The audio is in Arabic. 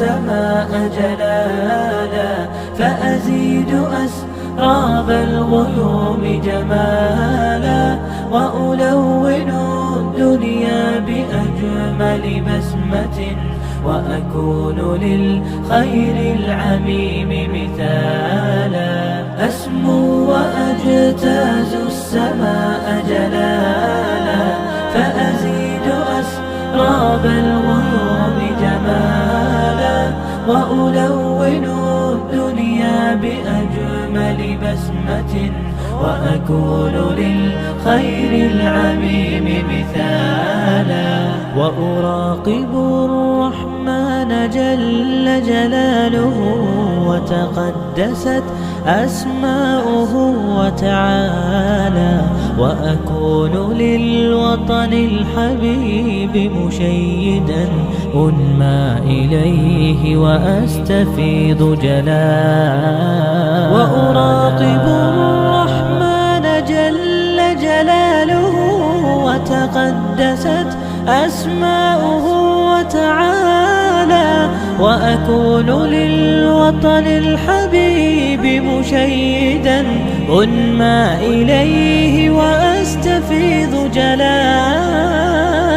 السماء جلالا، فأزيد أسراب الغيوم جمالا، وألون الدنيا بأجمل بسمة، وأكون للخير العميم مثالا. أسمو وأجتاز السماء جلالا، فأزيد أسراب الغيوم جمالا، وألون الدنيا بأجمل بسمة، وأكون للخير العميم مثالا. وأراقب الرحمن جل جلاله، وتقدست أسماؤه وتعالى، وأكون للوطن الحبيب مشيدا أنمى إليه وأستفيض جلالا. وأراقب الرحمن جل جلاله، وتقدست أسماؤه وتعالى، وأكون للوطن الحبيب مشيدا أنمى إليه وأستفيض جلالا.